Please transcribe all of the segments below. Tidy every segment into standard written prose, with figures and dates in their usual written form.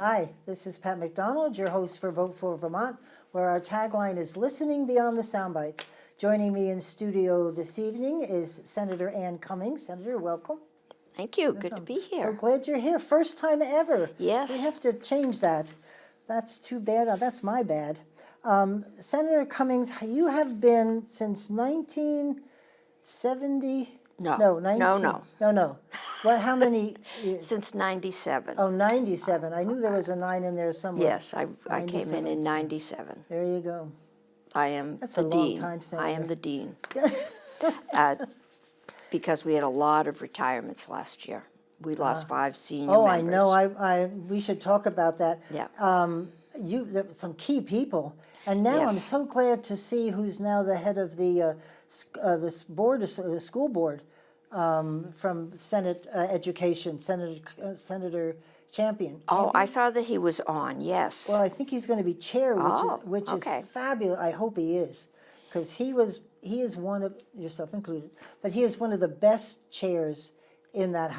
Hi, this is Pat McDonald, your host for Vote for Vermont, where our tagline is Listening Beyond the Soundbites. Joining me in studio this evening is Senator Ann Cummings. Senator, welcome. Thank you. Good to be here. So glad you're here. First time ever. Yes. We have to change that. That's too bad. Oh, that's my bad. Senator Cummings, you have been since 1970. No. No. What? How many years? Since 97. Oh, 97. I knew there was a 9 in there somewhere. Yes, I came in 97. There you go. I am That's the a long dean. time, Senator. I am the dean. Because we had a lot of retirements last year. We lost 5 senior members. Oh, I know. We should talk about that. Yeah. There were some key people, and now I'm Yes. so glad to see who's now the head of the school board from Senate Education, Senator Champion. Oh, I saw that he was on, yes. Well, I think he's going to be chair, which okay. is fabulous. I hope he is, because he is one of, yourself included, but he is one of the best chairs in that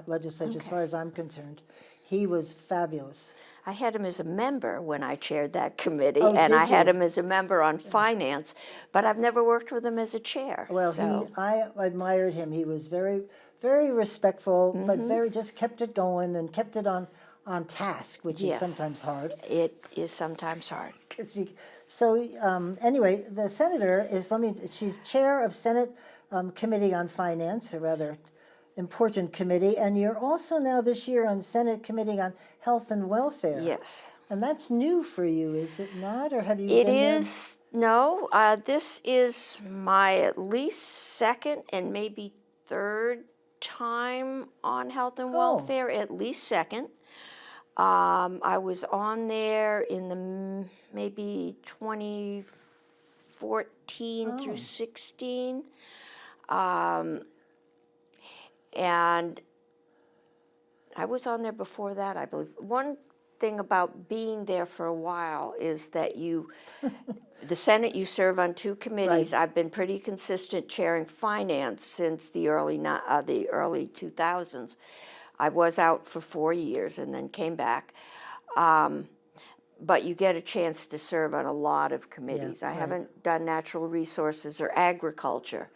legislature, as far as I'm concerned. He was fabulous. I had him as a member when I chaired that committee, Oh, and did I had you? him as a member on finance, but I've never worked with him as a chair. Well, so. I admired him. He was very, very respectful, but Mm-hmm. just kept it going and kept it on task, which is Yes. sometimes hard. It is sometimes hard. Anyway, the senator she's chair of Senate Committee on Finance, a rather important committee, and you're also now this year on Senate Committee on Health and Welfare. Yes. And that's new for you, is it not? Or have you It been there? is, no, this is my at least second and maybe third time on health and welfare, at least second. I was on there in the maybe 2014 through 16. And I was on there before that, I believe. One thing about being there for a while is that the Senate, you serve on 2 committees. Right. I've been pretty consistent chairing finance since the early 2000s. I was out for 4 years and then came back. But you get a chance to serve on a lot of committees. I haven't done natural resources or agriculture,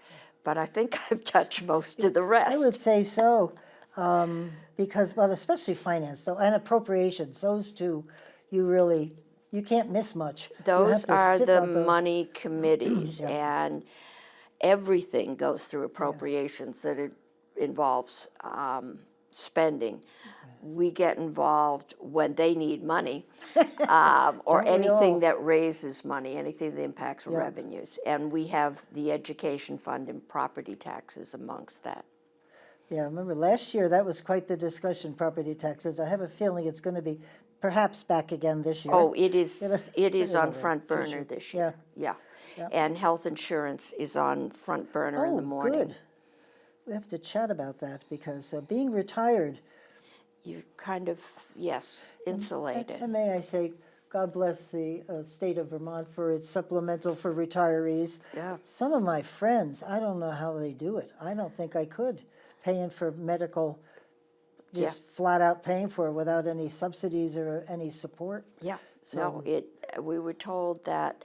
but I think I've touched most of the rest. I would say so, because, well, especially finance, though, and appropriations, those two, you can't miss much. You Those have to are sit the on money committees, Yeah. and everything goes through appropriations that it involves spending. We get involved when they need money, or Don't we anything all? that raises money, anything that impacts revenues. And we have the education fund and property taxes amongst that. Yeah, I remember last year, that was quite the discussion, property taxes. I have a feeling it's going to be perhaps back again this year. Oh, it is on Yeah, front for burner sure. this year. Yeah. And health insurance is on front burner in the morning. Good. We have to chat about that, because being retired, You're kind of, insulated. and may I say, God bless the state of Vermont for its supplemental for retirees. Yeah. Some of my friends, I don't know how they do it. I don't think I could, paying for medical, just flat out paying for it without any subsidies or any support. Yeah, So- no, we were told that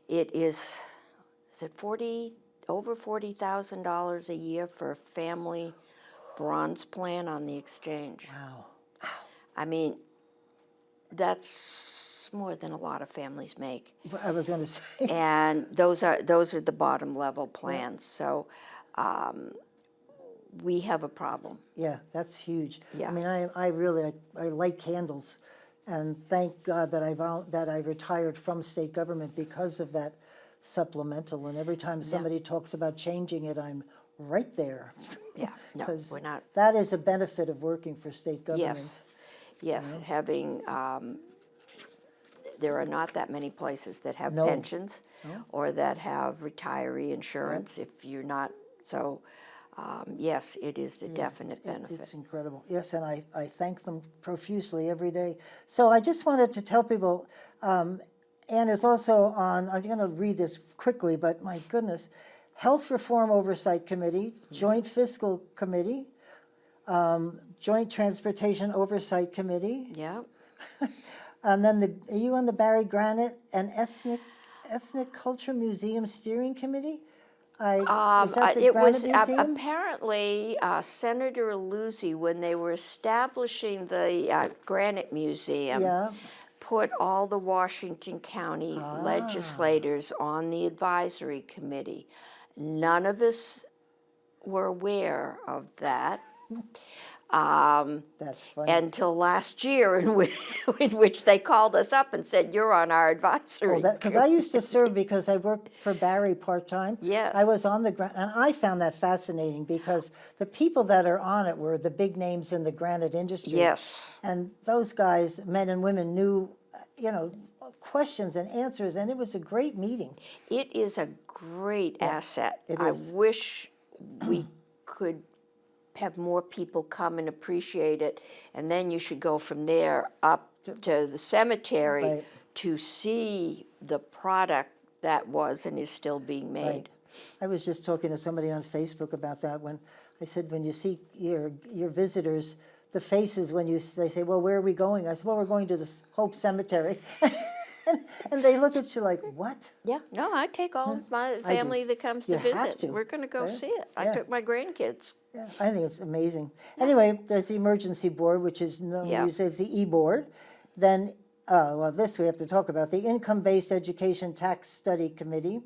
it is it over $40,000 a year for a family bronze plan on the exchange. Wow. I mean, that's more than a lot of families make. I was going to say, And those are the bottom level plans. So we have a problem. yeah, that's huge. Yeah. I mean, I really light candles, and thank God that I retired from state government because of that supplemental. And every time somebody talks about changing it, I'm right there. Yeah, no, 'Cause we're not. that is a benefit of working for state government. Yes, having, there are not that many places that have No. pensions or that have retiree insurance if you're not, so, yes, it is a definite It's benefit. incredible. Yes, and I thank them profusely every day. So I just wanted to tell people, Ann is also on, I'm going to read this quickly, but my goodness, Health Reform Oversight Committee, Joint Fiscal Committee, Joint Transportation Oversight Committee, Yeah, And then are you on the Barry Granite and Ethnic Culture Museum Steering Committee? Is that the It Granite was Museum? apparently Senator Luzzi, when they were establishing the Granite Museum, Yeah. put all the Washington County legislators on the advisory committee. None of us were aware of that. That's funny. Until last year, in which they called us up and said, "You're on our advisory." Because I used to serve because I worked for Barry part-time. Yes. I was on and I found that fascinating because the people that are on it were the big names in the granite industry. Yes. And those guys, men and women, knew, questions and answers, and it was a great meeting. It is a great asset. it I is. wish we could have more people come and appreciate it, and then you should go from there up to the cemetery Right. to see the product that was and is still being made. Right. I was just talking to somebody on Facebook about that when I said, when you see your visitors, the faces when they say, well, where are we going? I said, well, we're going to the Hope Cemetery. And they look at you like, what? Yeah, no, I take all my family that comes to You have visit. to, We're going to go right? see it. I Yeah. took my grandkids. Yeah, I think it's amazing. Anyway, there's the emergency board, which is known Yeah. as the E-board. Then, this we have to talk about, the Income-Based Education Tax Study Committee.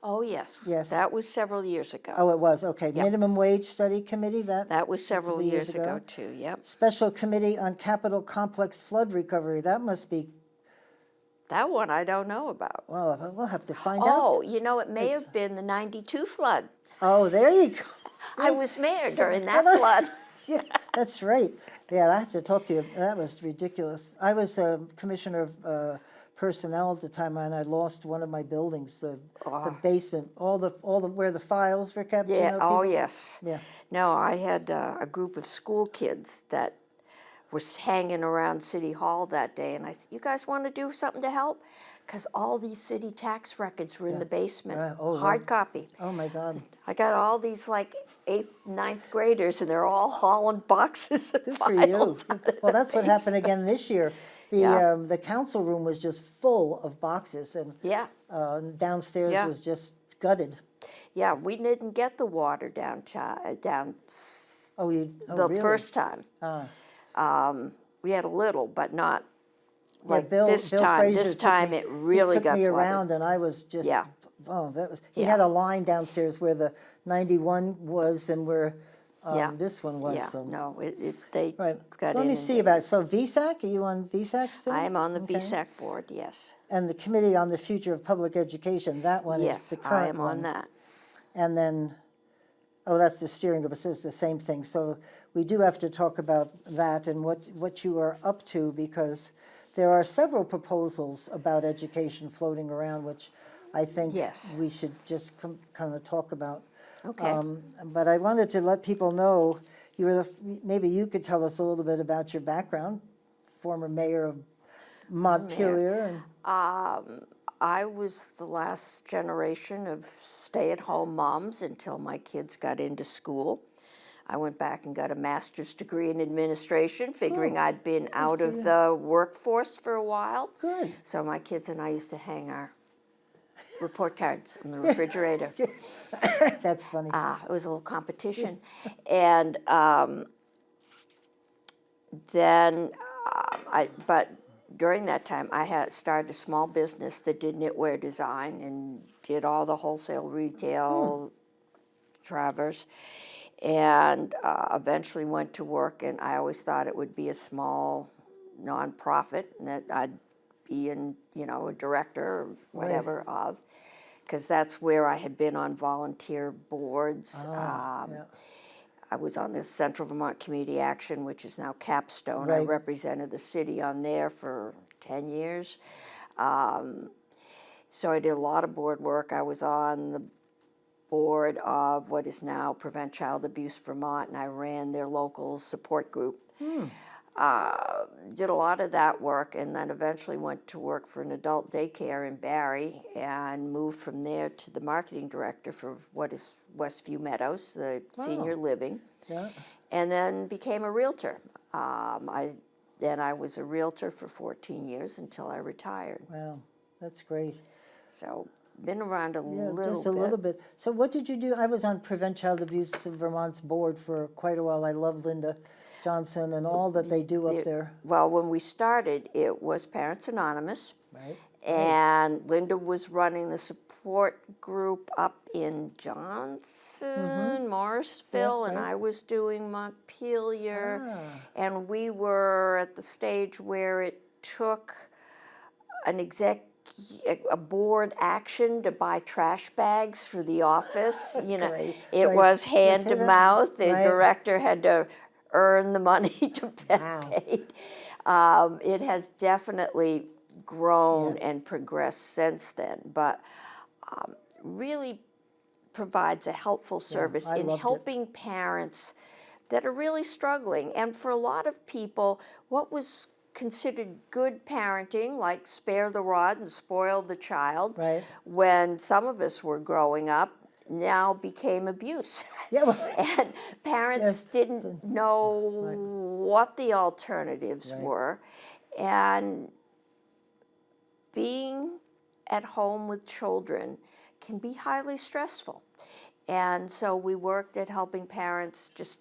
Oh, yes. Yes. That was several years ago. Oh, it was, okay. Yeah. Minimum Wage Study Committee, That was several be years ago, too, yep. Special Committee on Capital Complex Flood Recovery, that must be, That one I don't know about. well, we'll have to find out. Oh, it may have been the 92 flood. Oh, there you go. I was mayor during that well, flood. Yes, that's right. Yeah, I have to talk to you. That was ridiculous. I was commissioner of personnel at the time, and I lost one of my buildings, the basement, all the where the files were kept. Yeah, oh, people's- yes. Yeah. No, I had a group of school kids that was hanging around City Hall that day, and I said, you guys want to do something to help? Because all these city tax records were in the basement, Right. Oh, hard wow. copy. Oh my God. I got all these like 8th, 9th graders, and they're all hauling boxes of Good for you. Well, that's what happened again this year. Yeah. The council room was just full of boxes, and Yeah, downstairs Yeah. was just gutted. yeah, we didn't get the water down Oh, the really? first time. We had a little, but not like this Bill time. Fraser This took time me- it really he took got me flooded. around, and I was just Yeah. He Yeah. had a line downstairs where the 91 was and where Yeah. this one was. Yeah, So. no, they Right. got So let me see inundated. so VSAC. Are you on VSAC still? I am on the Okay. VSAC board, yes. And the Committee on the Future of Public Education. That one is Yes, the I current am one. on that. And then, that's the steering group. It says the same thing. So we do have to talk about that and what you are up to, because there are several proposals about education floating around, which I think Yes. we should just kind of talk about. Okay. But I wanted to let people know, maybe you could tell us a little bit about your background, former mayor of Montpelier. And, I was the last generation of stay-at-home moms until my kids got into school. I went back and got a master's degree in administration, figuring I'd been out of the workforce for a while. Good. So my kids and I used to hang our report cards in the refrigerator. That's funny. It was a little competition. And but during that time, I had started a small business that did knitwear design and did all the wholesale retail traverse, and eventually went to work, and I always thought it would be a small nonprofit and that I'd be a director or whatever of, because that's where I had been on volunteer boards. Yeah. I was on the Central Vermont Community Action, which is now Capstone. I Right. represented the city on there for 10 years. So I did a lot of board work. I was on the board of what is now Prevent Child Abuse Vermont, and I ran their local support group. Did a lot of that work, and then eventually went to work for an adult daycare in Barrie, and moved from there to the marketing director for what is Westview Meadows, the senior living, Yeah. and then became a realtor. I and I was a realtor for 14 years until I retired. Wow, that's great. So been around a Yeah, little just a bit. little bit. So what did you do? I was on Prevent Child Abuse of Vermont's board for quite a while. I love Linda Johnson and all that they do up there. Well, when we started, it was Parents Anonymous, Right. and Linda was running the support group up in Johnson, Morrisville, Yeah, and right. I was doing Montpelier, Ah. and we were at the stage where it took a board action to buy trash bags for the office. You know, Great, it right. was hand to Yes, it is. mouth. The Right. director had to earn the money to Wow. pay. It has definitely grown and progressed since then, but really provides a helpful service I in loved it. helping parents that are really struggling. And for a lot of people, what was considered good parenting, like spare the rod and spoil the child, Right. when some of us were growing up, now became abuse. Yeah, well, And parents Yes. didn't know what the alternatives Right. were. And being at home with children can be highly stressful. And so we worked at helping parents just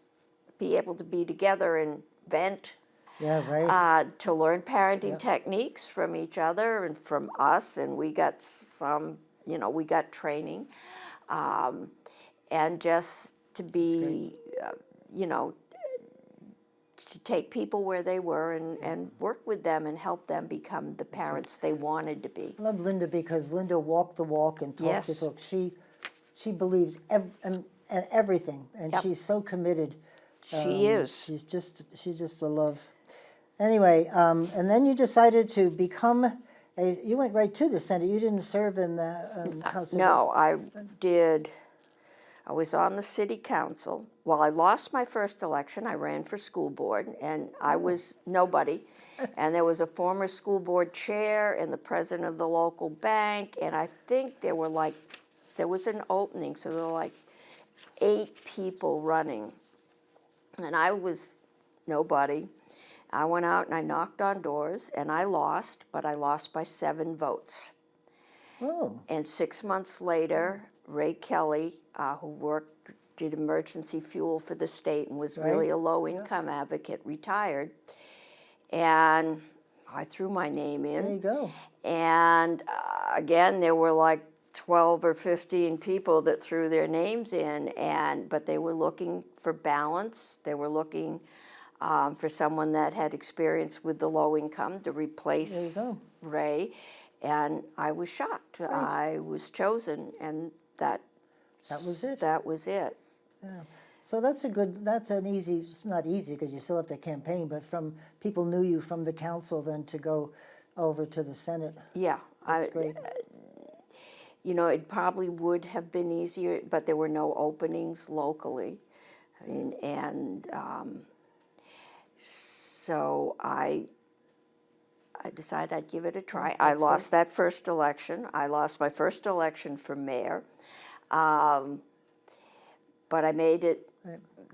be able to be together and vent, yeah, right. to learn parenting techniques from each other and from us. And we got some, we got training. And just to be, to take people where they were and work with them and help them become the parents they wanted to be. I love Linda because Linda walked the walk and talked the Yes. talk. She believes in everything, and Yep. she's so committed. She is. She's just a love. Anyway, and then you decided to become you went right to the Senate. You didn't serve in the House of No, I did. I was on the city council. Well, I lost my first election. I ran for school board, and I was nobody. And there was a former school board chair and the president of the local bank, and I think there was an opening, so there were like 8 people running. And I was nobody. I went out and I knocked on doors, and I lost, but I lost by 7 votes. Oh, And 6 months later, Ray Kelly, who did emergency fuel for the state and was really a low-income advocate, retired. And I threw my name in. there you go. And again, there were like 12 or 15 people that threw their names in, but they were looking for balance. They were looking for someone that had experience with the low income to replace There you go. Ray. And I was shocked. I was chosen, and that was it. That was it. Yeah. So that's an easy, it's not easy because you still have to campaign, but from people knew you from the council then to go over to the Senate. Yeah. That's great. It probably would have been easier, but there were no openings locally. So I decided I'd give it a try. I lost that first election. I lost my first election for mayor. But I made it.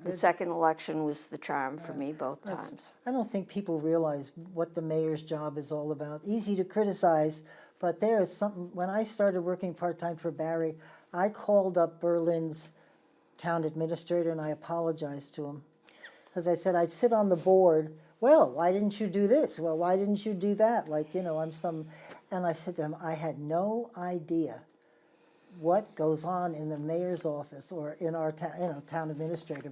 The second election was the charm for me both times. I don't think people realize what the mayor's job is all about. Easy to criticize, but there is something. When I started working part-time for Barry, I called up Berlin's town administrator and I apologized to him. Because I said, I'd sit on the board. Well, why didn't you do this? Well, why didn't you do that? And I said to him, I had no idea what goes on in the mayor's office or in our town administrator,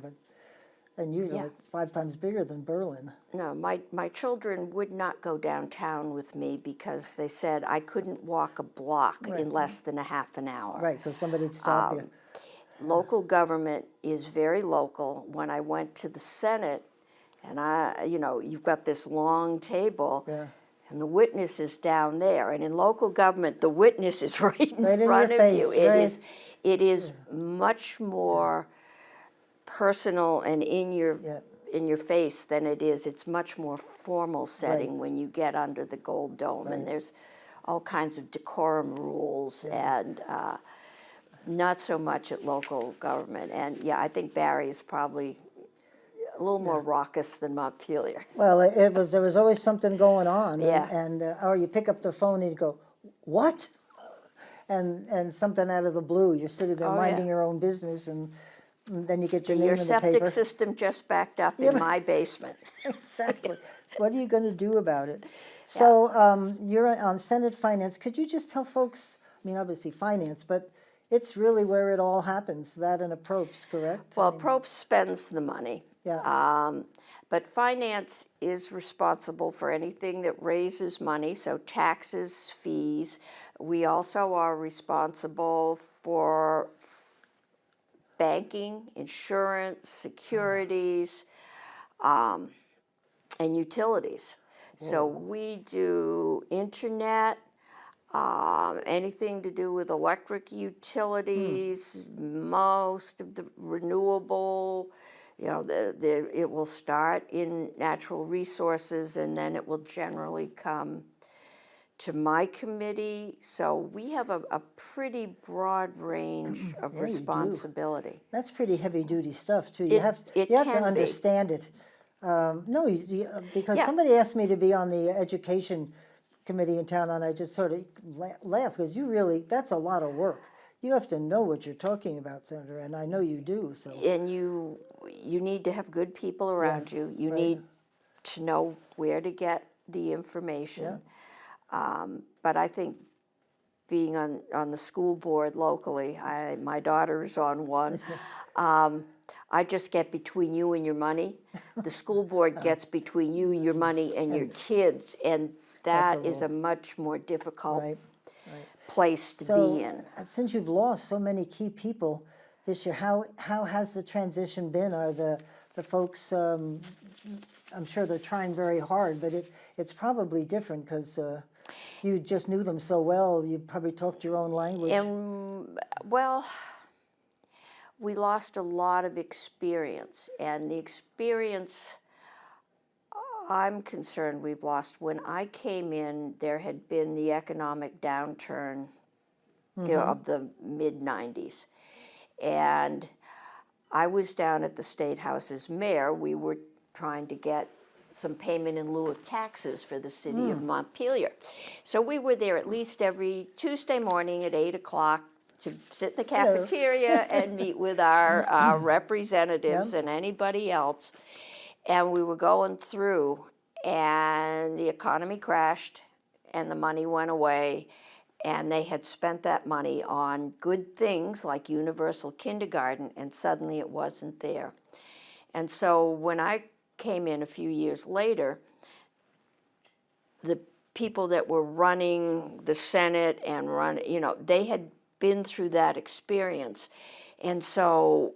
and you're like 5 times bigger than Berlin. No, my children would not go downtown with me because they said I couldn't walk a block in less than a half an hour. Right, because somebody'd stop you. Local government is very local. When I went to the Senate, and you've got this long table, and the witness is down there. And in local government, the witness is right in front of you. It is much more personal and in your face than it is. It's much more formal setting when you get under the gold dome, and there's all kinds of decorum rules and not so much at local government. And I think Barry is probably a little more raucous than Montpelier. Well, there was always something going on, Yeah. or you pick up the phone and you go, what? And something out of the blue. You're sitting there Oh, minding yeah. your own business, and then you get your name Your in the septic paper. system just backed up Yeah, in but- my basement. Exactly. What are you going to do about it? So you're on Senate Finance. Could you just tell folks, I mean, obviously finance, but it's really where it all happens, that and approps, correct? Well, Probst spends the money. Yeah. But finance is responsible for anything that raises money, so taxes, fees. We also are responsible for banking, insurance, securities, and utilities. So we do internet, anything to do with electric utilities, most of the renewable, it will start in natural resources and then it will generally come to my committee. So we have a pretty broad range of Yeah, you do. responsibility. That's pretty heavy-duty stuff, too. It You have to can be. understand it. No, because Yeah. somebody asked me to be on the education committee in town, and I just sort of laughed, because that's a lot of work. You have to know what you're talking about, Senator, and I know you do, so. And you need to have good people around you. You right. need to know where to get the information. But I think being on the school board locally, my daughter is on one. I just get between you and your money. The school board gets between you, your money, and your kids, and that is a much more difficult Right. place to So, be in. since you've lost so many key people this year, how has the transition been? Are the folks, I'm sure they're trying very hard, but it's probably different because you just knew them so well, you probably talked your own language. And, well, we lost a lot of experience, and the experience I'm concerned we've lost. When I came in, there had been the economic downturn of the mid-'90s. And I was down at the State House as mayor. We were trying to get some payment in lieu of taxes for the city of Montpelier. So we were there at least every Tuesday morning at 8 o'clock to sit in the cafeteria and meet with our representatives and anybody else. And we were going through, and the economy crashed, and the money went away, and they had spent that money on good things like universal kindergarten, and suddenly it wasn't there. And so when I came in a few years later, the people that were running the Senate and they had been through that experience. And so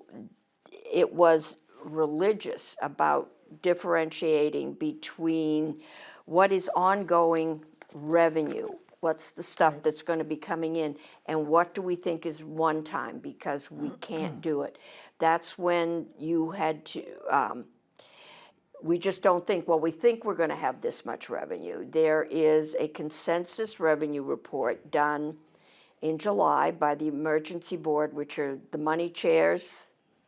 it was religious about differentiating between what is ongoing revenue, what's the stuff that's going to be coming in, and what do we think is one time because we can't do it. That's when you had to, we just don't think, well, we think we're going to have this much revenue. There is a consensus revenue report done in July by the emergency board, which are the money chairs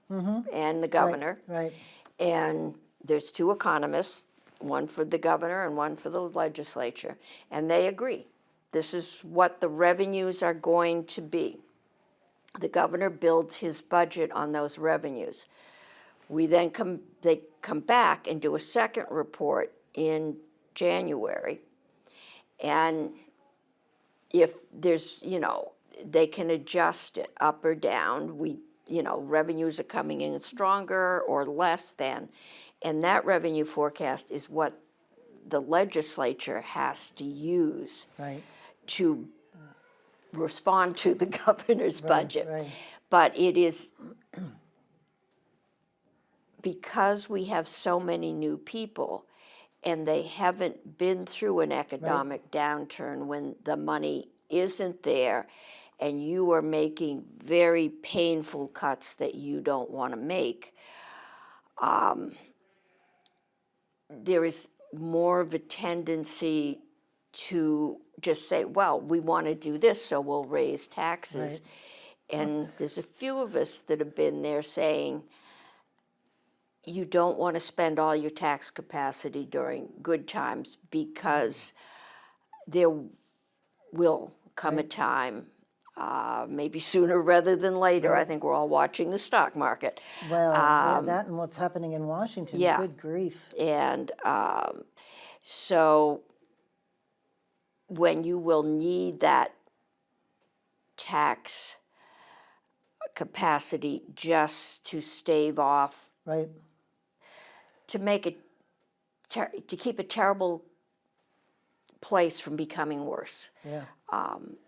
and the governor. Right. And there's two economists, one for the governor and one for the legislature, and they agree. This is what the revenues are going to be. The governor builds his budget on those revenues. They come back and do a second report in January, and if there's, they can adjust it up or down. Revenues are coming in stronger or less than. And that revenue forecast is what the legislature has to use to respond to the governor's budget. Right. But it is because we have so many new people and they haven't been through an economic downturn when the money isn't there and you are making very painful cuts that you don't want to make, there is more of a tendency to just say, well, we want to do this, so we'll raise taxes. And there's a few of us that have been there saying, you don't want to spend all your tax capacity during good times, because there will come a time, maybe sooner rather than later. I think we're all watching the stock market. Well, yeah, that and what's happening in Washington. yeah. Good grief. And so when you will need that tax capacity just to stave off, Right. to make it, to keep a terrible place from becoming worse. Yeah.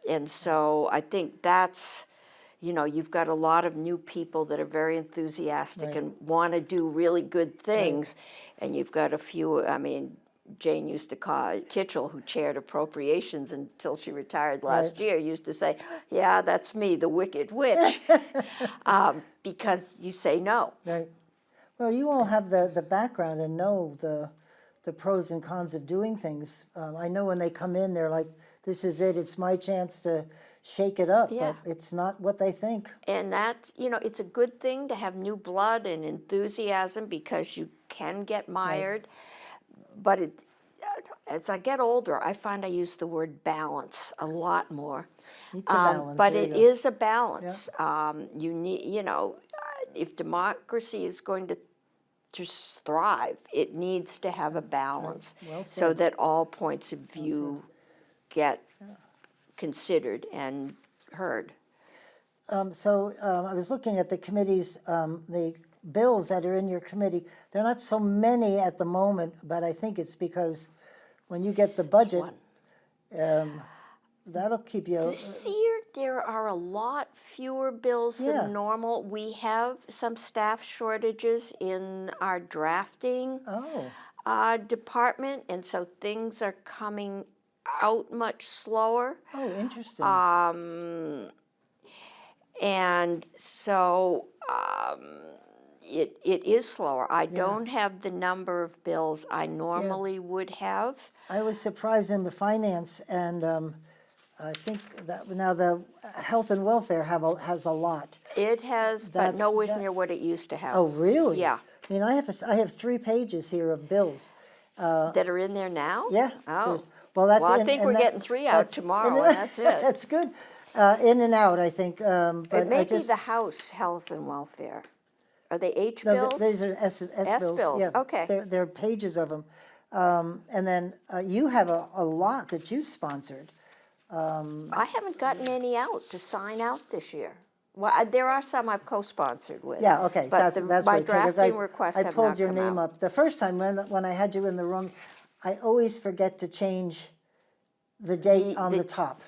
And so I think that's, you've got a lot of new people that are very enthusiastic Right. and want to do really good things. And you've got a few, Jane used to call Kitchell, who chaired appropriations until she retired last year, used to say, yeah, that's me, the wicked witch, because you say no. Right. Well, you all have the background and know the pros and cons of doing things. I know when they come in, they're like, this is it, it's my chance to shake it up, Yeah. but it's not what they think. And that, it's a good thing to have new blood and enthusiasm, because you can get mired. But as I get older, I find I use the word balance a lot more. Need to balance. But There it you go. is a balance. You need, if democracy is going to thrive, it needs to have a balance, Well so said. that all points of view get considered and heard. I was looking at the committees, the bills that are in your committee. There are not so many at the moment, but I think it's because when you get the budget, that'll keep you. This year, there are a lot fewer bills Yeah. than normal. We have some staff shortages in our drafting department, and so things are coming out much slower. Oh, interesting. And so it is slower. I don't have the number of bills I normally would have. I was surprised in the finance, and I think that now the health and welfare has a lot. It has, but nowhere near what it used to have. Oh, really? Yeah. I mean, I have 3 pages here of bills. That are in there now? Yeah. Oh. Well, that's I think we're getting 3 out tomorrow, and that's it. That's good. In and out, I think. But It may I be just, the House Health and Welfare. Are they H no, bills? these are S bills. bills, Yeah, okay. There are pages of them. And then you have a lot that you've sponsored. I haven't gotten any out to sign out this year. Well, there are some I've co-sponsored with. Yeah, okay, But that's my right. 'Cause drafting requests I have pulled not your come name out. up. The first time when I had you in the room, I always forget to change the date on the top.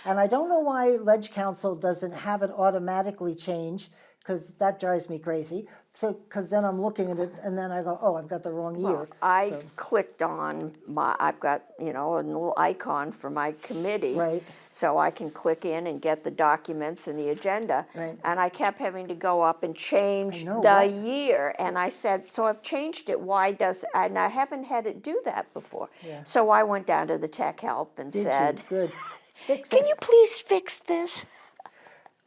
And I don't know why Ledge Council doesn't have it automatically change, because that drives me crazy. So, because then I'm looking at it, and then I go, oh, I've got the wrong year. I clicked on I've got, a little icon for my committee. Right. So I can click in and get the documents and the agenda. Right. And I kept having to go up and change know, the right? year. And I said, so I've changed it, and I haven't had it do that before. Yeah. So I went down to the tech help and Did said, you? Good. Fix can it. you please fix this?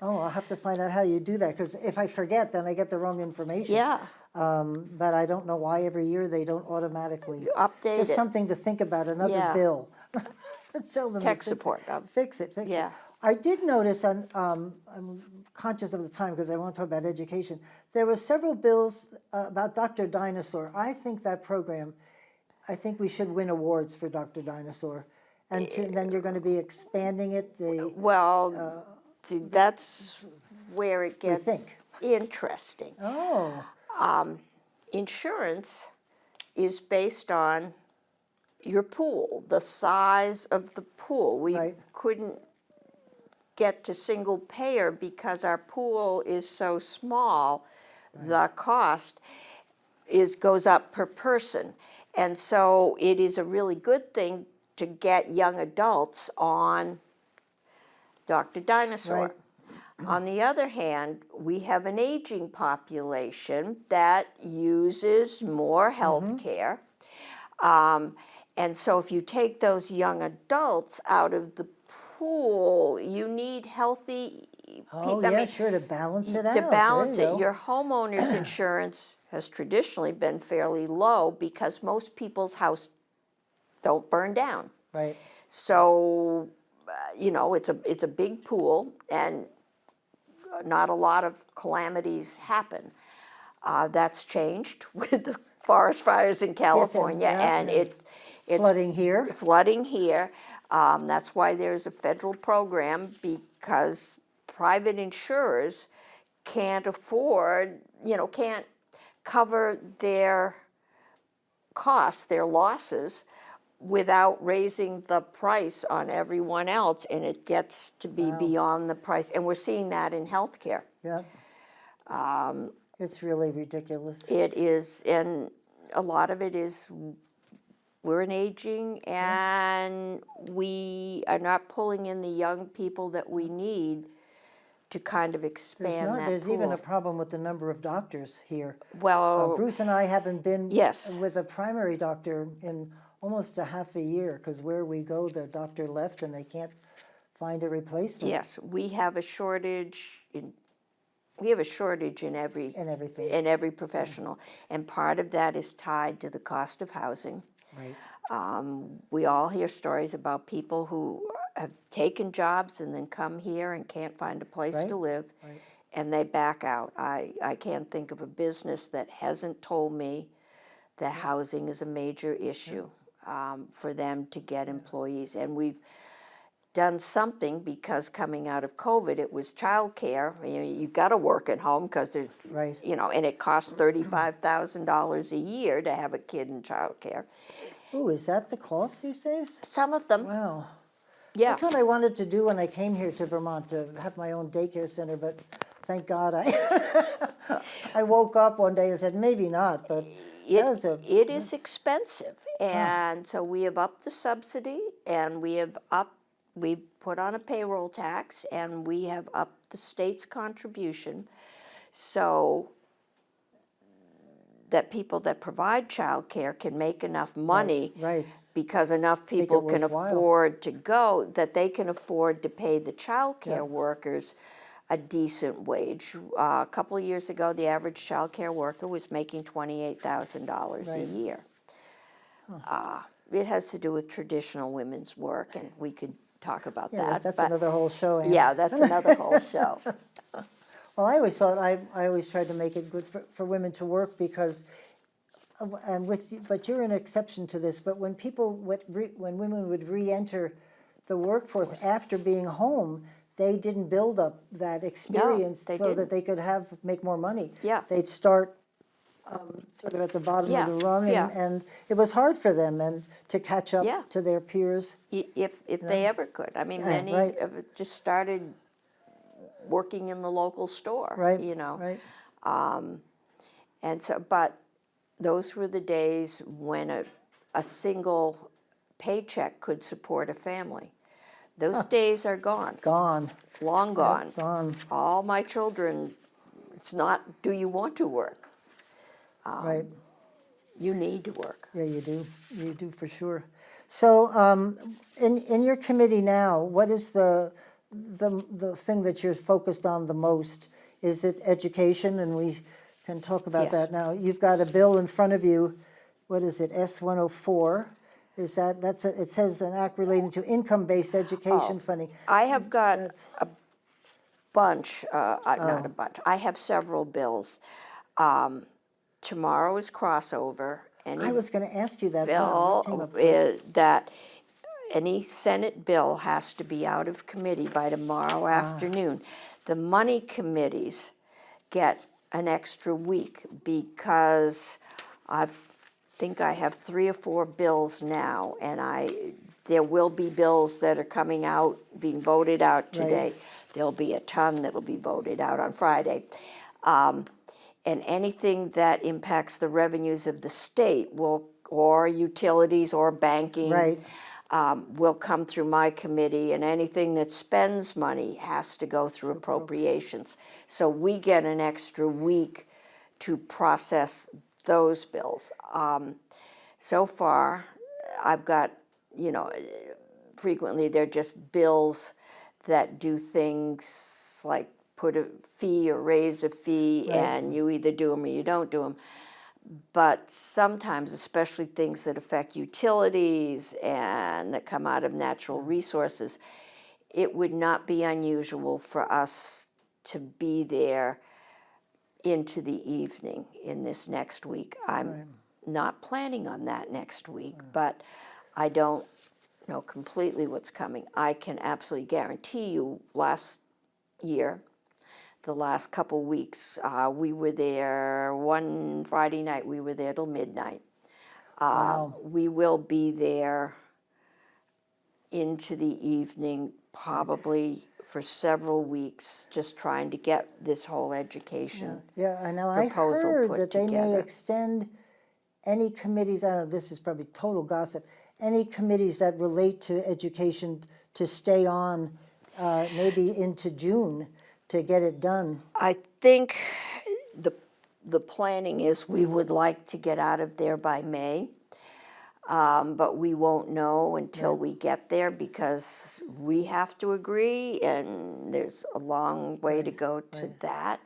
Oh, I'll have to find out how you do that, because if I forget, then I get the wrong information. Yeah. But I don't know why every year they don't automatically. Update Just it. something to think about, another Yeah. bill. Tell them to Tech fix support. It. Fix it, fix Yeah. it. I did notice, and I'm conscious of the time because I want to talk about education. There were several bills about Dr. Dinosaur. I think that program, I think we should win awards for Dr. Dinosaur. And then you're going to be expanding it. Well, see, that's where it gets think. interesting. Oh, Insurance is based on your pool, the size of the pool. We Right. couldn't get to single payer because our pool is so small. The cost goes up per person. And so it is a really good thing to get young adults on Dr. Dinosaur. Right. On the other hand, we have an aging population that uses more health care. And so if you take those young adults out of the pool, you need healthy Oh, I yeah, mean, sure, to balance it out. to There balance you it, go. your homeowner's insurance has traditionally been fairly low because most people's house don't burn down. Right. So, it's a big pool, and not a lot of calamities happen. That's changed with the forest fires in California, yeah, and yeah. it's Flooding here. flooding here. That's why there's a federal program, because private insurers can't afford, can't cover their costs, their losses, without raising the price on everyone else, and it gets to be beyond the price. And we're seeing that in healthcare. Yeah. It's really ridiculous. It is, and a lot of it is we're an aging, and we are not pulling in the young people that we need to kind of expand that There's pool. even a problem with the number of doctors here. Well, Bruce and I haven't been Yes. with a primary doctor in almost a half a year, because where we go, the doctor left and they can't find a replacement. yes, we have a shortage in every And everything. in every professional, and part of that is tied to the cost of housing. Right. We all hear stories about people who have taken jobs and then come here and can't find a place Right, to live, right. and they back out. I can't think of a business that hasn't told me that housing is a major issue for them to get employees. And we've done something, because coming out of COVID, it was childcare. You've got to work at home because there's, Right. and it costs $35,000 a year to have a kid in childcare. Ooh, is that the cost these days? Some of them, Wow. yeah. That's what I wanted to do when I came here to Vermont, to have my own daycare center, but thank God I woke up one day and said, maybe not, but It is expensive, and so we have upped the subsidy, and we've put on a payroll tax, and we have upped the state's contribution, so that people that provide childcare can make enough money, right. because enough people can worthwhile. afford to go, that they can afford to pay the childcare workers a decent wage. A couple of years ago, the average childcare worker was making $28,000 a Right. year. It has to do with traditional women's work, and we could talk about Yeah, that. that's but another whole show, Ann. Yeah, that's another whole show. Well, I always thought, I always tried to make it good for women to work, because, but you're an exception to this, but when when women would re-enter the workforce after being home, they didn't build up that experience they so didn't. that they could make more money. Yeah. They'd start sort of at the bottom Yeah, of the rung, yeah. and it was hard for them and to catch up Yeah. to their peers. If they ever could. I mean, many right. of it just started working in the local store, Right, Right. right. And so, but those were the days when a single paycheck could support a family. Those days are gone, Gone, long gone. gone, All my children, it's not, do you want to work? right. You need to work. Yeah, you do for sure. So, in your committee now, what is the thing that you're focused on the most? Is it education? And we can talk about Yes. that now. You've got a bill in front of you. What is it? S-104. Is it says an act relating to income-based education funding. I have got That's- a bunch, not a bunch, I have several bills. Tomorrow is crossover. I was going to ask you that. Bill That came up. that any Senate bill has to be out of committee by tomorrow afternoon. The money committees get an extra week, because I think I have 3 or 4 bills now, and there will be bills that are coming out, being voted out today. Right. There'll be a ton that'll be voted out on Friday. And anything that impacts the revenues of the state or utilities or banking, Right. Will come through my committee, and anything that spends money has to go through appropriations. So we get an extra week to process those bills. So far, I've got, frequently they're just bills that do things it's like put a fee or raise a fee, Right. and you either do them or you don't do them. But sometimes, especially things that affect utilities and that come out of natural resources, it would not be unusual for us to be there into the evening in this next week. I'm not planning on that next week, but I don't know completely what's coming. I can absolutely guarantee you last year, the last couple weeks, we were there one Friday night, we were there till midnight. Wow. We will be there into the evening, probably for several weeks, just trying to get this whole education Yeah, I know. I proposal heard put that they may together. extend any committees, I don't know, this is probably total gossip, any committees that relate to education to stay on maybe into June to get it done. I think the planning is we would like to get out of there by May, but we won't know until we get there because we have to agree, and there's a long way to go to that.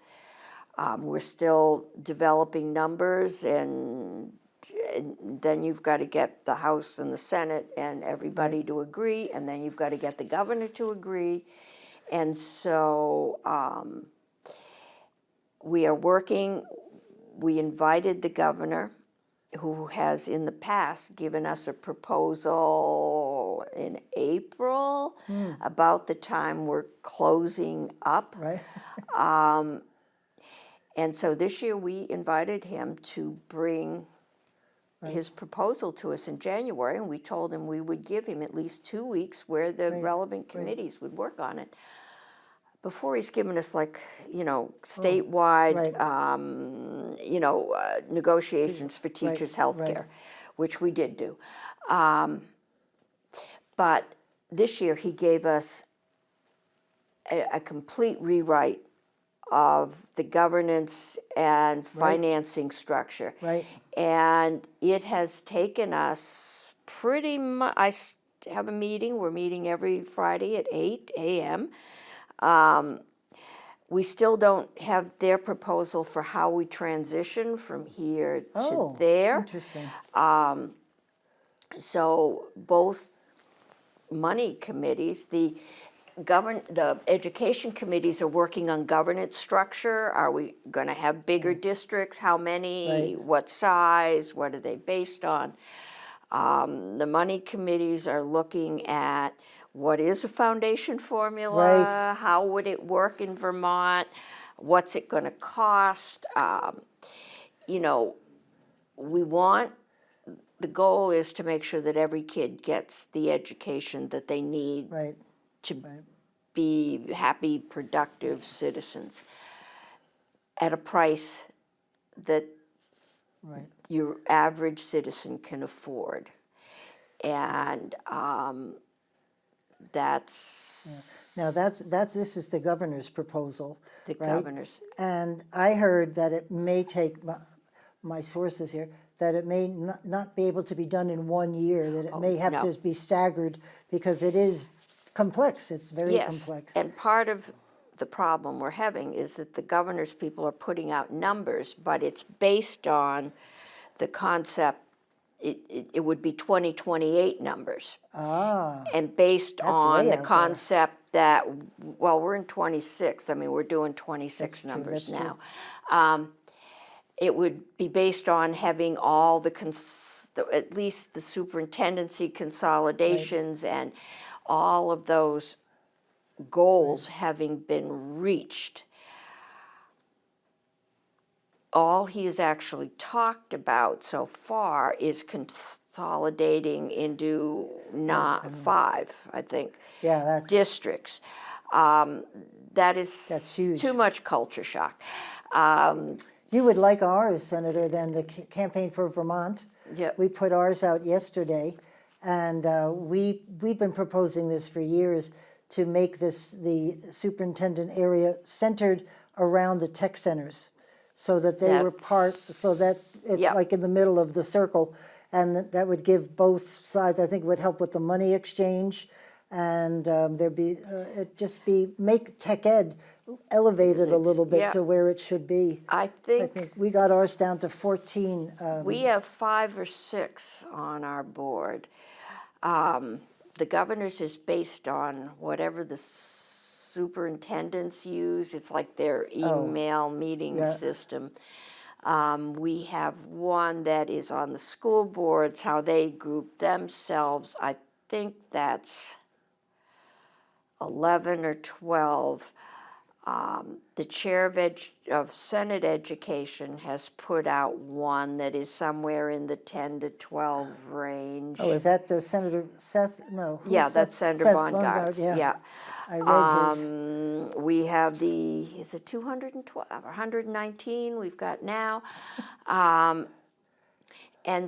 We're still developing numbers, and then you've got to get the House and the Senate and everybody to agree, and then you've got to get the governor to agree. And so we are working, we invited the governor, who has in the past given us a proposal in April, about the time we're closing up. Right? And so this year we invited him to bring his proposal to us in January, and we told him we would give him at least 2 weeks where the relevant committees would work on it. Before he's given us statewide, negotiations for teachers' health care, which we did do. But this year he gave us a complete rewrite of the governance and financing structure. Right. And it has taken us pretty much, have a meeting, we're meeting every Friday at 8 a.m. We still don't have their proposal for how we transition from here to there. Interesting. So both money committees, the education committees are working on governance structure. Are we going to have bigger districts? How many? What size? What are they based on? The money committees are looking at what is a foundation formula? How would it work in Vermont? What's it going to cost? The goal is to make sure that every kid gets the education that they need to be happy, productive citizens at a price that your average citizen can afford. And Now this is the governor's proposal. The governor's. And I heard that it may take, my sources here, that it may not be able to be done in 1 year, that it may have to be staggered because it is complex. It's very complex. And part of the problem we're having is that the governor's people are putting out numbers, but it's based on the concept, it would be 2028 numbers. And based on the concept that, well, we're in 26. I mean, we're doing 26 numbers now. It would be based on having all at least the superintendency consolidations and all of those goals having been reached. All he has actually talked about so far is consolidating into not 5, I think, districts. That's huge. Too much culture shock. You would like ours, Senator, then the Campaign for Vermont. We put ours out yesterday, and we've been proposing this for years to make this the superintendent area centered around the tech centers, so that they were so that it's like in the middle of the circle, and that would give both sides. I think it would help with the money exchange, and make tech ed elevated a little bit Yeah. to where it should be. I I think think we got ours down to 14. we have 5 or 6 on our board. The governor's is based on whatever the superintendents use. It's like their email meeting Yeah. system. We have one that is on the school boards, how they group themselves. I think that's 11 or 12. The chair of Senate Education has put out one that is somewhere in the 10 to 12 range. Oh, is that the Senator Seth? No. who's Yeah, Seth? that's Senator Seth Bongard. Yeah. I read his. We have is it 212 or 119 we've got now? And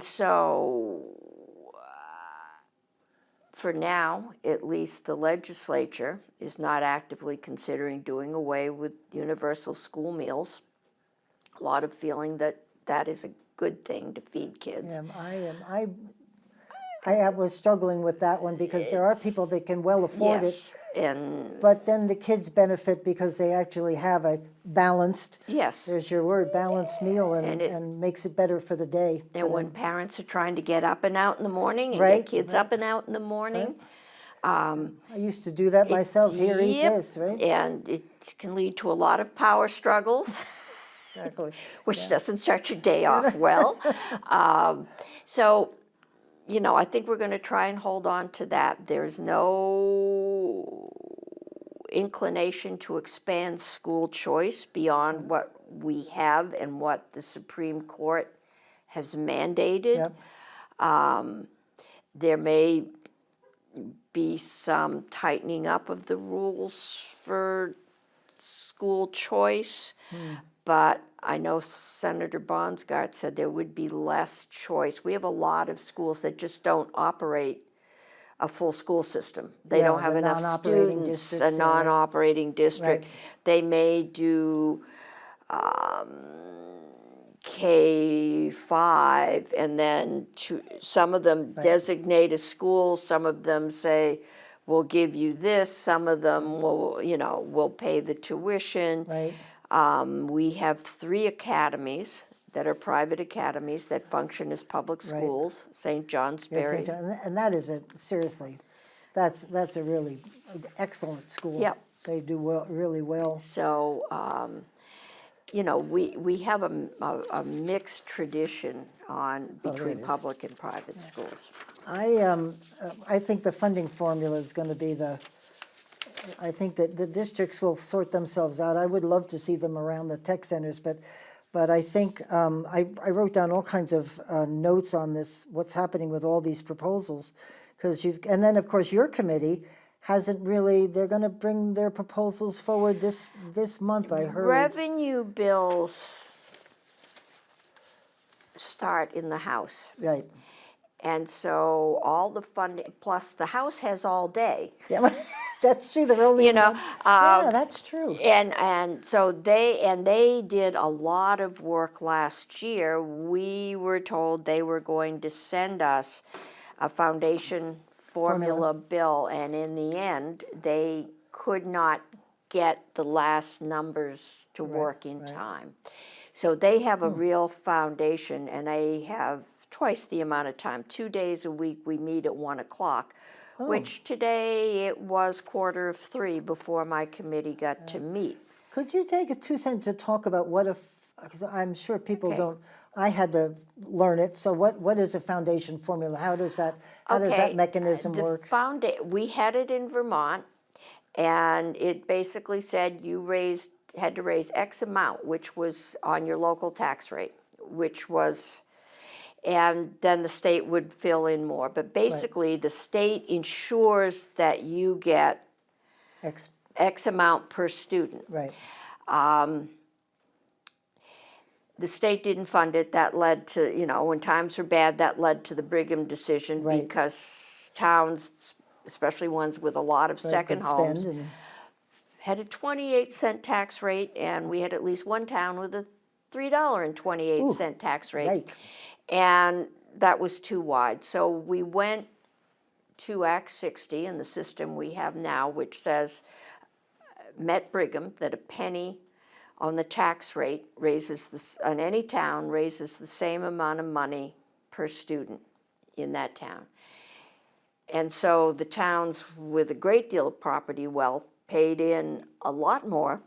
so, for now, at least the legislature is not actively considering doing away with universal school meals. A lot of feeling that that is a good thing to feed kids. I was struggling with that one because there are people that can well afford Yes, it, and but then the kids benefit because they actually have a balanced, yes. there's your word, balanced meal And it- and makes it better for the day. And when parents are trying to get up and out in the morning and Right, get kids up and out in the morning, I used to do that myself. Here, eat yep, this, right? and it can lead to a lot of power struggles, Exactly. which doesn't start your day off well. So, I think we're going to try and hold on to that. There's no inclination to expand school choice beyond what we have and what the Supreme Court has mandated. Yep. There may be some tightening up of the rules for school choice, but I know Senator Bonsgart said there would be less choice. We have a lot of schools that just don't operate a full school system. They Yeah, don't have the enough non-operating students, districts, a yeah, right. non-operating district. Right. They may do K-5, and then some of them designate a school, some of them say, we'll give you this, some of them will pay the tuition. Right. We have 3 academies that are private academies that function as public schools, St. John's Yes, Berry. and that is seriously, that's a really excellent school. Yep. They do really well. So, we have a mixed tradition between public and private schools. I think the funding formula is going to be I think that the districts will sort themselves out. I would love to see them around the tech centers, but I think I wrote down all kinds of notes on this, what's happening with all these proposals, and then of course your committee hasn't really. They're going to bring their proposals forward this month. I heard. Revenue bills start in the House. Right. And so all the funding, plus the House has all day. Yeah, that's true. They're only. Yeah, that's true. And so they did a lot of work last year. We were told they were going to send us a foundation formula bill, and in the end, they could not get the last numbers to work in time. So they have a real foundation, and they have twice the amount of time. 2 days a week we meet at 1:00, which today it was 2:45 before my committee got to meet. Could you take a 2 cents to talk about because I'm sure people Okay. don't, I had to learn it, so what is a foundation formula? How does that mechanism work? We had it in Vermont, and it basically said you had to raise X amount, which was on your local tax rate, and then the state would fill in more. But basically, the state ensures that you get X amount per student. Right. The state didn't fund it. That led to, when times were bad, that led to the Brigham decision because towns, especially ones with a lot of second homes, had a 28-cent tax rate, and we had at least one town with a $3.28 tax rate. Right. And that was too wide. So we went to Act 60 and the system we have now, which says, met Brigham, that a penny on the tax rate raises this, on any town raises the same amount of money per student in that town. And so the towns with a great deal of property wealth paid in a lot more.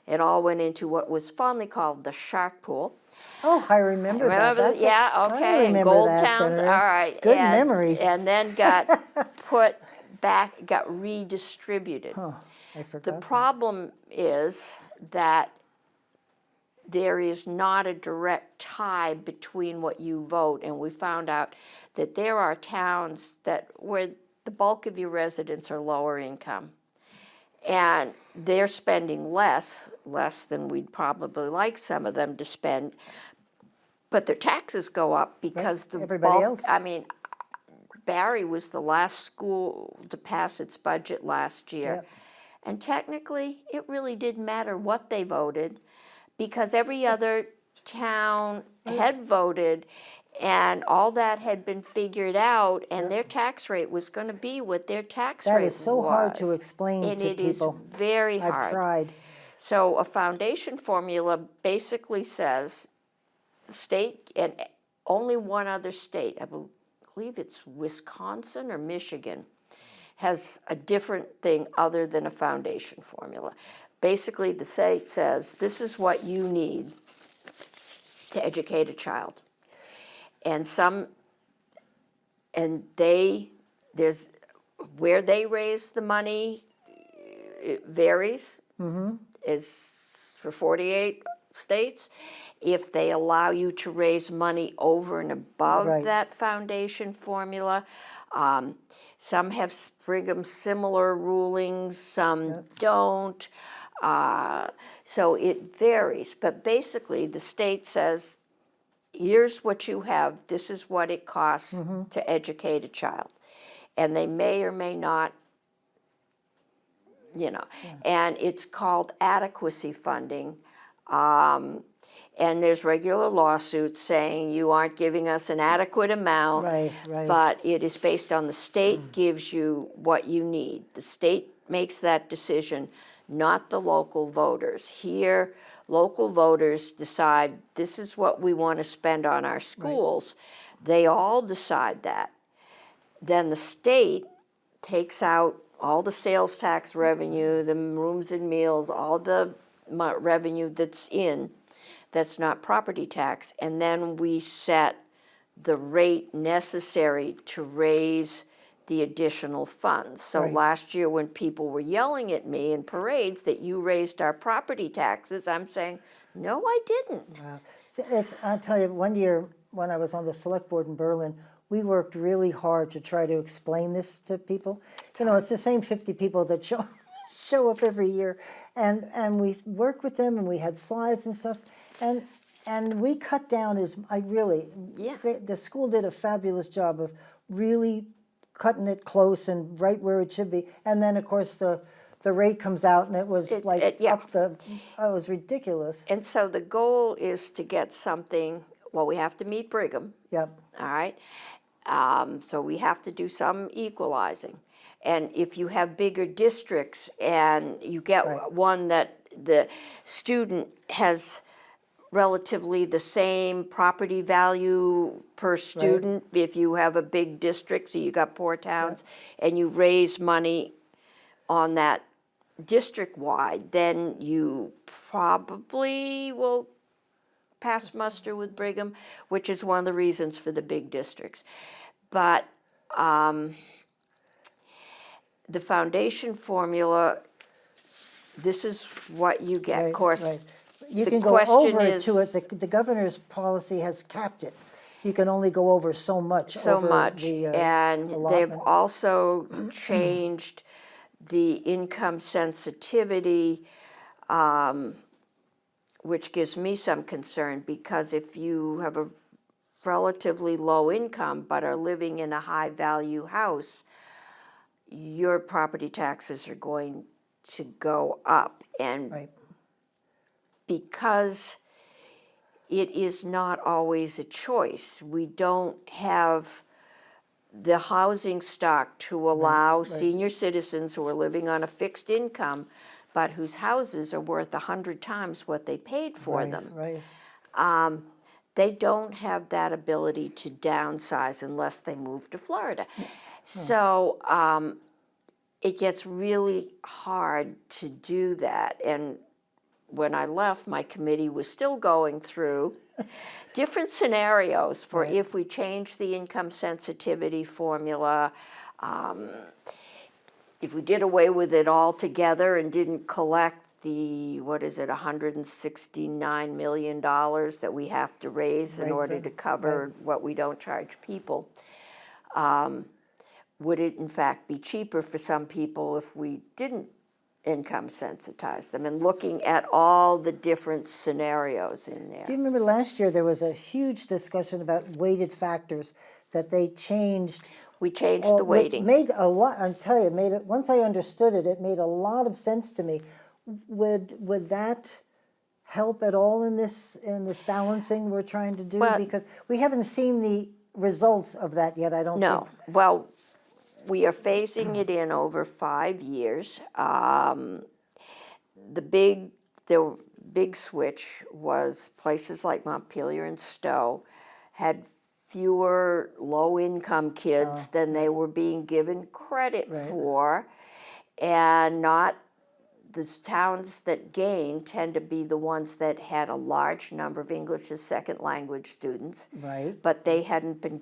It all went into what was fondly called the shark pool. Oh, I remember that. That's yeah, okay. I remember Gold that, towns, Senator. all right. Good memory. And then got put back, got redistributed. Oh, I forgot. The problem is that there is not a direct tie between what you vote, and we found out that there are towns that where the bulk of your residents are lower income, and they're spending less than we'd probably like some of them to spend, but their taxes go up because the Everybody bulk, else. I mean, Barry was the last school to pass its budget last year. Yep. And technically, it really didn't matter what they voted because every other town had voted and all that had been figured out and their tax rate was going to be what their tax rate was. That is so hard to explain to people. And it is very hard. I've tried. So a foundation formula basically says the state, and only one other state, I believe it's Wisconsin or Michigan, has a different thing other than a foundation formula. Basically, the state says, this is what you need to educate a child. And there's, where they raise the money, it varies. Is for 48 states. If they allow you to raise money over and above that foundation formula, some have Brigham similar rulings, some don't. So it varies. But basically, the state says, here's what you have. This is what it costs to educate a child. And they may or may not, and it's called adequacy funding. And there's regular lawsuits saying you aren't giving us an adequate amount, but it is based on the state gives you what you need. The state makes that decision, not the local voters. Here, local voters decide this is what we want to spend on our schools. They all decide that. Then the state takes out all the sales tax revenue, the rooms and meals, all the revenue that's not property tax, and then we set the rate necessary to raise the additional funds. So last year when people were yelling at me in parades that you raised our property taxes, I'm saying, no, I didn't. Wow. So I'll tell you, one year when I was on the select board in Berlin, we worked really hard to try to explain this to people. It's the same 50 people that show up every year, and we worked with them, and we had slides and stuff, and we cut down the school did a fabulous job of really cutting it close and right where it should be, and then of course the rate comes out and it was it was ridiculous. And so the goal is to get something, we have to meet Brigham. Yep. All right. So we have to do some equalizing. And if you have bigger districts and you get one that the student has relatively the same property value per student, if you have a big district, so you got poor towns, and you raise money on that district-wide, then you probably will pass muster with Brigham, which is one of the reasons for the big districts. But the foundation formula, this is what you get. Of course, you can go over it to it. The governor's policy has capped it. You can only go over so much. And they've also changed the income sensitivity, which gives me some concern, because if you have a relatively low income but are living in a high value house, your property taxes are going to go up. And because it is not always a choice, we don't have the housing stock to allow senior citizens who are living on a fixed income, but whose houses are worth 100 times what they paid for them. Right. They don't have that ability to downsize unless they move to Florida. So it gets really hard to do that. And when I left, my committee was still going through different scenarios for if we change the income sensitivity formula, if we did away with it altogether and didn't collect the, $169 million that we have to raise in order to cover what we don't charge people. Would it in fact be cheaper for some people if we didn't income sensitize them, and looking at all the different scenarios in there? Do you remember last year there was a huge discussion about weighted factors that they changed? We changed the weighting. Which made a lot, I'll tell you, once I understood it, it made a lot of sense to me. Would that help at all in this balancing we're trying to do? Because we haven't seen the results of that yet, I don't think. No. Well, we are phasing it in over 5 years. The big switch was places like Montpelier and Stowe had fewer low-income kids than they were being given credit for, and not the towns that gained tend to be the ones that had a large number of English as second language students, but they hadn't been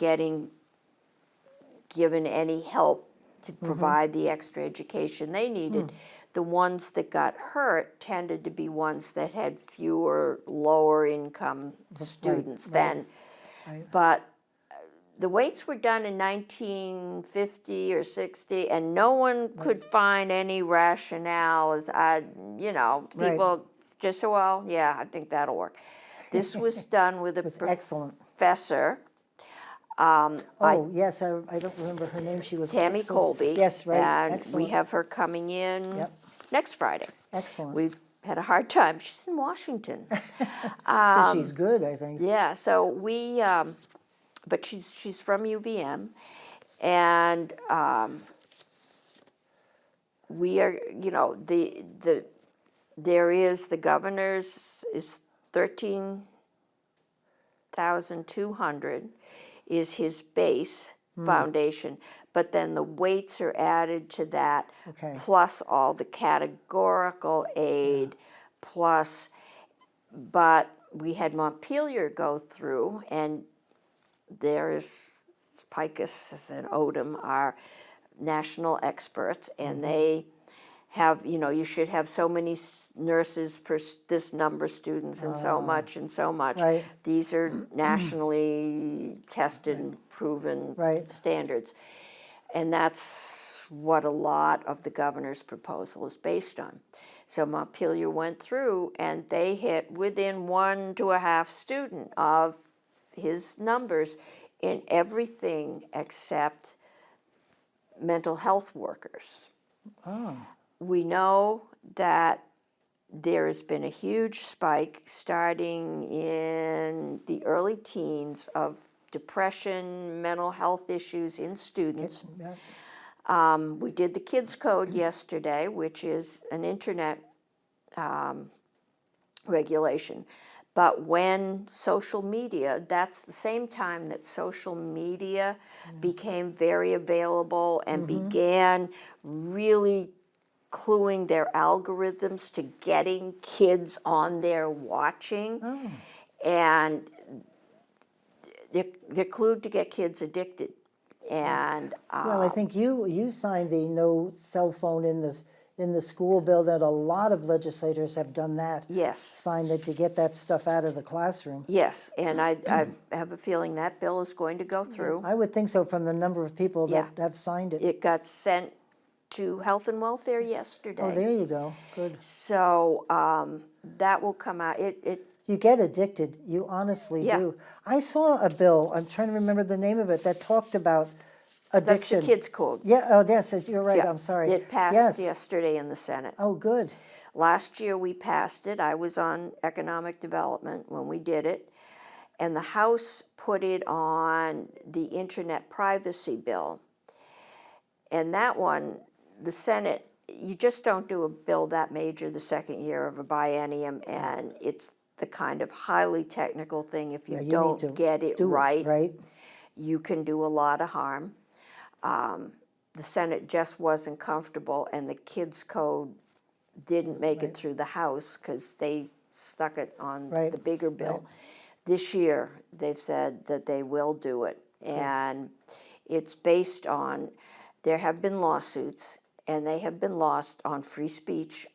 given any help to provide the extra education they needed. The ones that got hurt tended to be ones that had fewer lower income students then. But the weights were done in 1950 or 60, and no one could find any rationale as people just said, well, yeah, I think that'll work. This was done with a professor. Yes, I don't remember her name. She was Tammy excellent. Colby. Yes, right. And excellent. we have her coming in next Friday. Excellent. We've had a hard time. She's in Washington. Because she's good, I think. Yeah, so we, but she's from UVM, and we are, there is, the governor's is 13,200 is his base foundation, but then the weights are added to that, plus all the categorical aid, plus, but we had Montpelier go through, and there's Picus and Odom are national experts, and they have, you should have so many nurses per this number of students and so much and so much. These are nationally tested and proven standards. And that's what a lot of the governor's proposal is based on. So Montpelier went through, and they hit within 1 to a half student of his numbers in everything except mental health workers. We know that there has been a huge spike starting in the early teens of depression, mental health issues in students. We did the Kids Code yesterday, which is an internet regulation. But when social media, that's the same time that social media became very available and began really cluing their algorithms to getting kids on there watching. And they're clued to get kids addicted. And well, I think you signed the no cell phone in the school bill, that a lot of legislators have done that. Yes. Signed it to get that stuff out of the classroom. Yes, and I have a feeling that bill is going to go through. I would think so, from the number of people that have signed it. It got sent to Health and Welfare yesterday. Oh, there you go. Good. So that will come out. You get addicted. You honestly do. I saw a bill, I'm trying to remember the name of it, that talked about addiction. That's the Kids Code. Yeah, oh, yes, you're right, I'm sorry. It passed yesterday in the Senate. Oh, good. Last year we passed it. I was on economic development when we did it. and the House put it on the Internet privacy bill. And that one, the Senate, you just don't do a bill that major the second year of a biennium, and it's the kind of highly technical thing. If you Yeah, you need don't to get it do right, right? you can do a lot of harm. The Senate just wasn't comfortable, and the kids' code didn't make it through the House because they stuck it on Right, the bigger bill. right. This year, they've said that they will do it, and it's based on, there have been lawsuits, and they have been lost on free speech,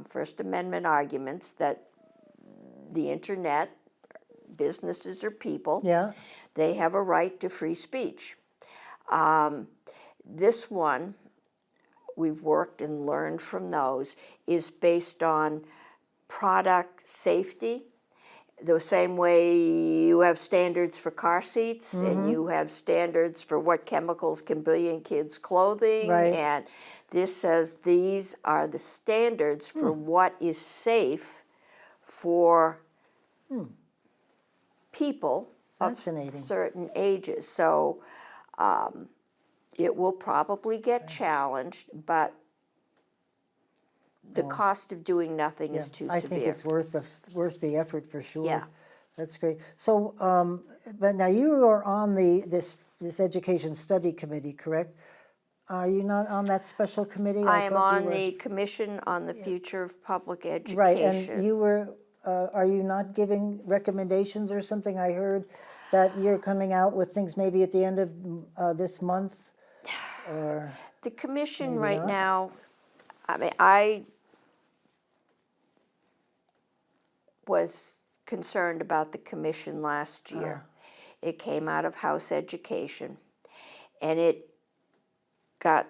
First Amendment arguments that the Internet, businesses or people, Yeah, they have a right to free speech. This one, we've worked and learned from those, is based on product safety. The same way you have standards for car seats and you have standards for what chemicals can be in kids' clothing. Right. And this says these are the standards for what is safe for people of Fascinating. certain ages. So it will probably get challenged, but the cost of doing nothing is too I severe. think it's worth the effort for sure. Yeah. That's great. So, but now you are on this Education Study Committee, correct? Are you not on that special committee? I am thought you on were. the Commission on the Future of Public Education. Right, and you were, are you not giving recommendations or something? I heard that you're coming out with things maybe at the end of this month, or, The commission Maybe right not. now, I mean, I was concerned about the commission last year. It came out of House Education, and it got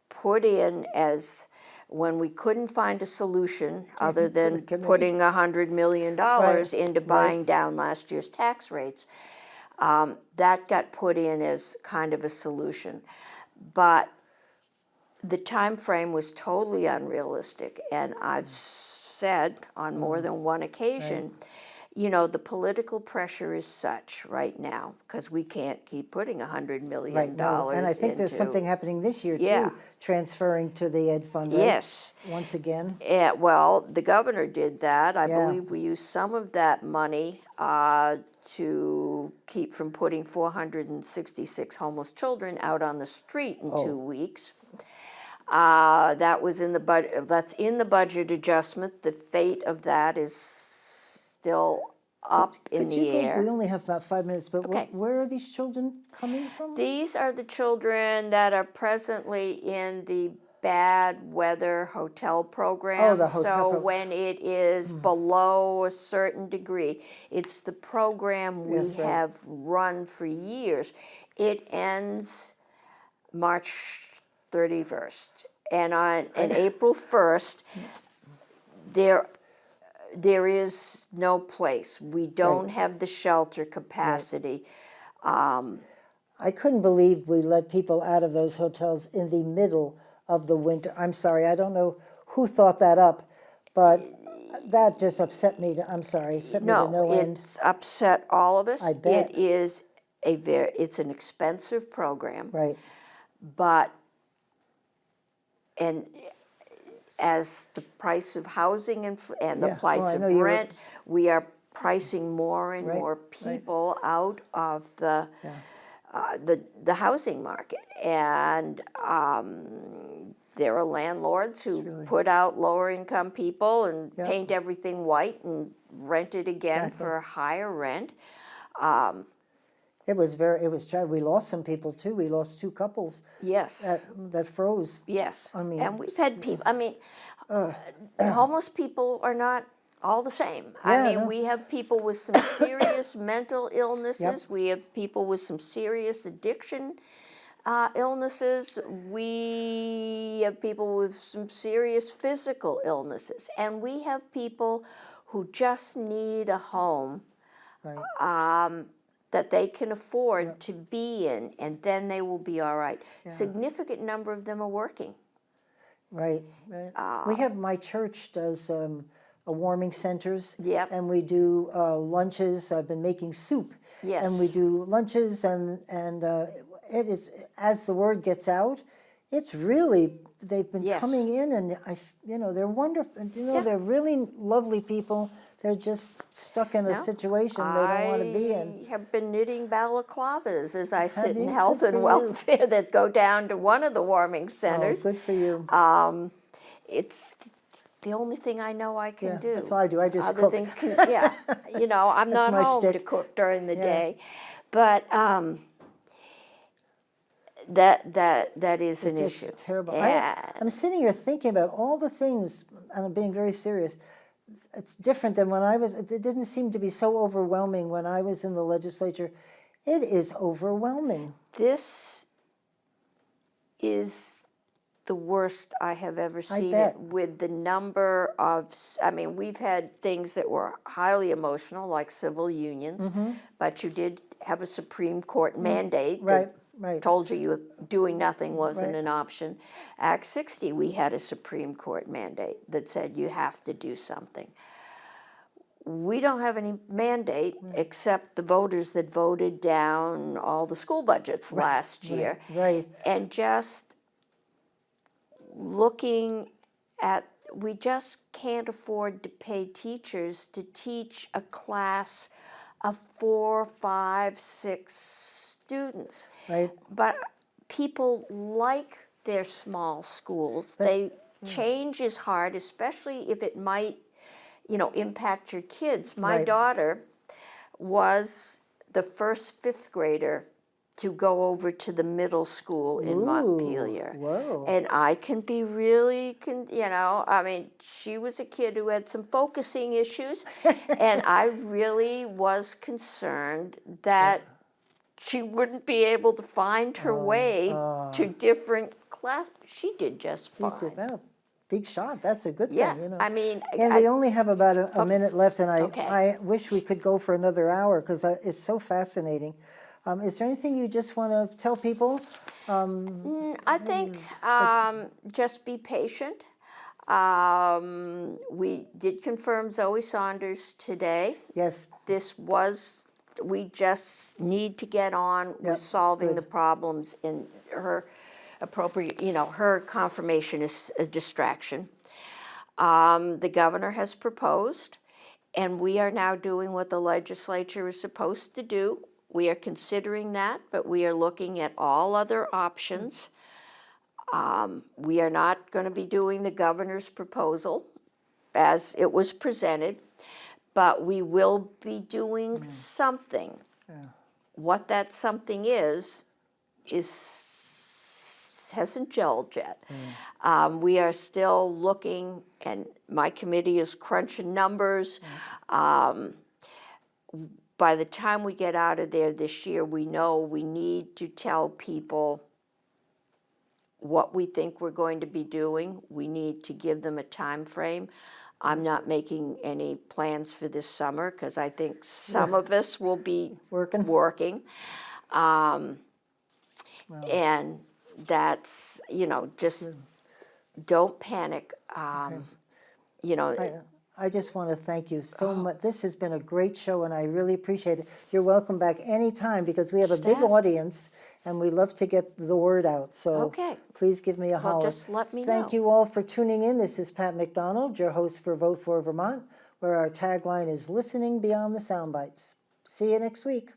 put in as when we couldn't find a solution other than committee. putting $100 million into right. buying down last year's tax rates. That got put in as kind of a solution. But the time frame was totally unrealistic, and I've said on more than one occasion, you know, the political pressure is such right now because we can't keep putting $100 million right, no. And I think there's into- something happening this year Yeah. too, transferring to the Ed Fund, right? Yes. Once again. Yeah, well, the governor did that. I Yeah. believe we used some of that money to keep from putting 466 homeless children out on the street in 2 weeks. That was in the budget. That's in the budget adjustment. The fate of that is still up in Could the you go, air. we only have about 5 minutes, but Okay. where are these children coming from? These are the children that are presently in the bad weather hotel program. Oh, the hotel So pro- when it is below a certain degree, it's the program we Yes, right. have run for years. It ends March 31st. And on April 1st, there is no place. We don't have the shelter capacity. I couldn't believe we let people out of those hotels in the middle of the winter. I'm sorry, I don't know who thought that up, but that just upset me. I'm sorry, upset me to no end. It's upset all of us. I bet. It is it's an expensive program, Right, but and as the price of housing and the Yeah, price well, I of know you were- rent, we are pricing more and Right, more right. people out of the housing market, and there are landlords who put out lower income people and Yeah. paint everything white and rent it again Exactly. for higher rent. it was tragic. We lost some people too. We lost 2 couples Yes. that froze. Yes, I mean, and we've had people, I mean, homeless people are not all the same. I Yeah, mean, no. we have people with some serious mental illnesses. We have people with some serious addiction illnesses. We have people with some serious physical illnesses. And we have people who just need a home Right. that they can afford to be in, and then they will be all right. Significant number of them are working. Right, right. We have, my church does warming centers. Yep. And we do lunches. I've been making soup. Yes. And we do lunches, and it is, as the word gets out, it's really, they've been Yes. coming in, and they're wonderful. Yeah. They're really lovely people. They're just stuck in a No, situation they don't want to be in. I have been knitting balaclavas as I sit in you? health Good and for you. welfare that go down to one of the warming centers. Oh, good for you. It's the only thing I know I can Yeah, do. that's what I do. I just Other cook. than yeah, I'm That's not my home to shtick. cook during the Yeah. day, but that is an It's issue. just terrible. And I'm sitting here thinking about all the things, and I'm being very serious. It's different than when I was, it didn't seem to be so overwhelming when I was in the legislature. It is overwhelming. this is the worst I have ever seen bet. it, with the number of, I mean, we've had things that were highly emotional, like civil unions, but you did have a Supreme Court mandate Right, that right. told you doing nothing wasn't Right. an option. Act 60, we had a Supreme Court mandate that said you have to do something. We don't have any mandate except the voters that voted down all the school budgets last year. Right. And just looking at, we just can't afford to pay teachers to teach a class of 4, 5, 6 students. Right. But people like their small schools. Change is hard, especially if it might, impact your kids. My Right. daughter was the first 5th grader to go over to the middle school in Montpelier. Whoa. And I can be really, I mean, she was a kid who had some focusing issues, and I really was concerned that she wouldn't be able to find her way to different classes. She did just fine. Well, big shot. That's a good Yeah, thing, I mean, And we only have about a minute left, and Okay. I wish we could go for another hour because it's so fascinating. Is there anything you just want to tell people? I think just be patient. We did confirm Zoe Saunders today. Yes. We just need to get on with solving the problems, and her her confirmation is a distraction. The governor has proposed, and we are now doing what the legislature is supposed to do. We are considering that, but we are looking at all other options. We are not going to be doing the governor's proposal as it was presented, but we will be doing something. What that something hasn't gelled yet. We are still looking, and my committee is crunching numbers. By the time we get out of there this year, we know we need to tell people what we think we're going to be doing. We need to give them a time frame. I'm not making any plans for this summer because I think some of us will be working. And that's, just don't panic. I just want to thank you so much. This has been a great show, and I really appreciate it. You're welcome back anytime because we have a big audience, and we love to get the word out. So please give me a holler. Just let me know. Thank you all for tuning in. This is Pat McDonald, your host for Vote for Vermont, where our tagline is listening beyond the sound bites. See you next week.